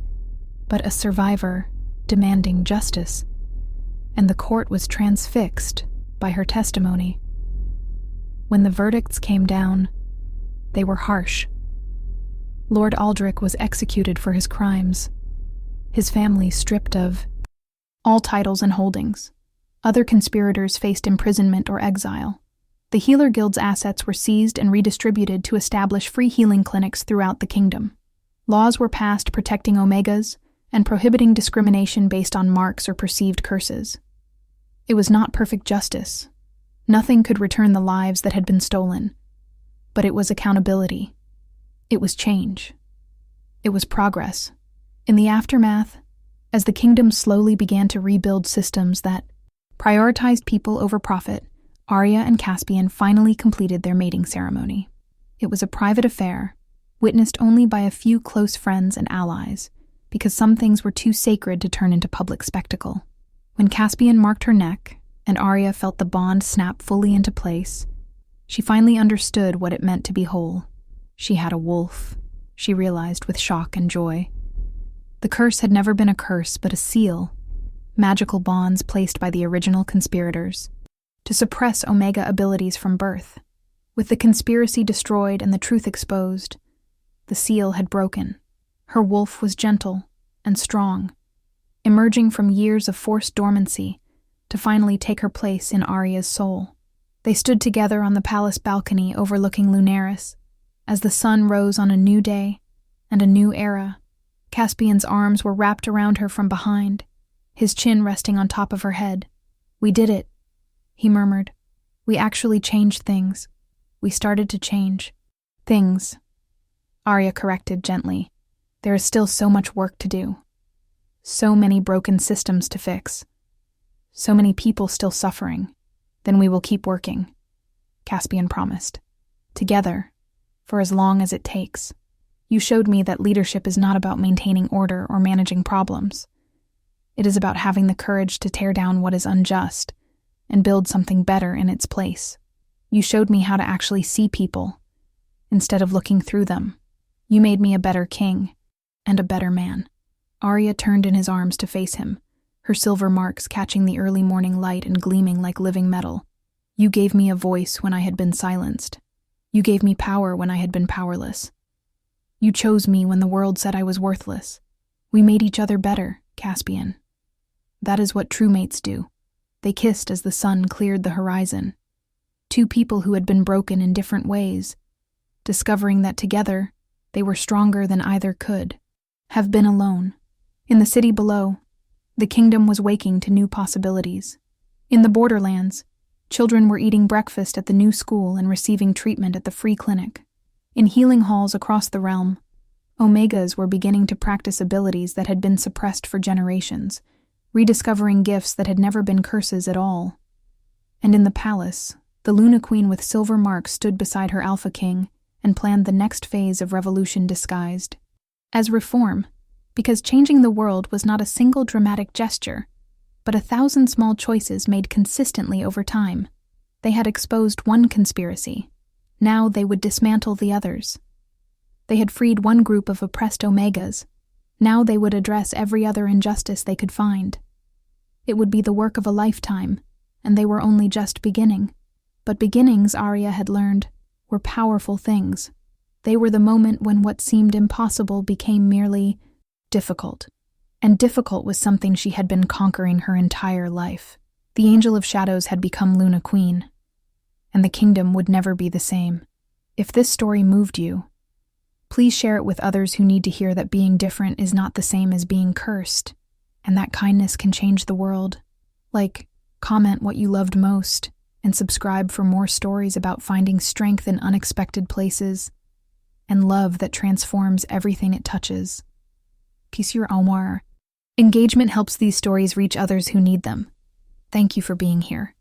S1: but a survivor demanding justice, and the court was transfixed by her testimony. When the verdicts came down, they were harsh. Lord Aldrich was executed for his crimes, his family stripped of all titles and holdings. Other conspirators faced imprisonment or exile. The Healer Guild's assets were seized and redistributed to establish free healing clinics throughout the kingdom. Laws were passed protecting Omegas and prohibiting discrimination based on marks or perceived curses. It was not perfect justice. Nothing could return the lives that had been stolen. But it was accountability. It was change. It was progress. In the aftermath, as the kingdom slowly began to rebuild systems that prioritized people over profit, Arya and Caspian finally completed their mating ceremony. It was a private affair, witnessed only by a few close friends and allies, because some things were too sacred to turn into public spectacle. When Caspian marked her neck, and Arya felt the bond snap fully into place, she finally understood what it meant to be whole. She had a wolf, she realized with shock and joy. The curse had never been a curse, but a seal, magical bonds placed by the original conspirators to suppress Omega abilities from birth. With the conspiracy destroyed and the truth exposed, the seal had broken. Her wolf was gentle and strong, emerging from years of forced dormancy to finally take her place in Arya's soul. They stood together on the palace balcony overlooking Lunaris as the sun rose on a new day and a new era. Caspian's arms were wrapped around her from behind, his chin resting on top of her head. "We did it," he murmured. "We actually changed things. We started to change." "Things," Arya corrected gently. "There is still so much work to do. So many broken systems to fix. So many people still suffering. Then we will keep working," Caspian promised. "Together, for as long as it takes. You showed me that leadership is not about maintaining order or managing problems. It is about having the courage to tear down what is unjust and build something better in its place. You showed me how to actually see people instead of looking through them. You made me a better king and a better man." Arya turned in his arms to face him, her silver marks catching the early morning light and gleaming like living metal. "You gave me a voice when I had been silenced. You gave me power when I had been powerless. You chose me when the world said I was worthless. We made each other better, Caspian. That is what true mates do." They kissed as the sun cleared the horizon. Two people who had been broken in different ways, discovering that together they were stronger than either could have been alone. In the city below, the kingdom was waking to new possibilities. In the borderlands, children were eating breakfast at the new school and receiving treatment at the free clinic. In healing halls across the realm, Omegas were beginning to practice abilities that had been suppressed for generations, rediscovering gifts that had never been curses at all. And in the palace, the Luna Queen with silver marks stood beside her Alpha King and planned the next phase of revolution disguised as reform, because changing the world was not a single dramatic gesture, but 1,000 small choices made consistently over time. They had exposed one conspiracy. Now they would dismantle the others. They had freed one group of oppressed Omegas. Now they would address every other injustice they could find. It would be the work of a lifetime, and they were only just beginning. But beginnings, Arya had learned, were powerful things. They were the moment when what seemed impossible became merely difficult. And difficult was something she had been conquering her entire life. The Angel of Shadows had become Luna Queen, and the kingdom would never be the same. If this story moved you, please share it with others who need to hear that being different is not the same as being cursed, and that kindness can change the world. Like, comment what you loved most, and subscribe for more stories about finding strength in unexpected places, and love that transforms everything it touches. Peace your Omar. Engagement helps these stories reach others who need them. Thank you for being here.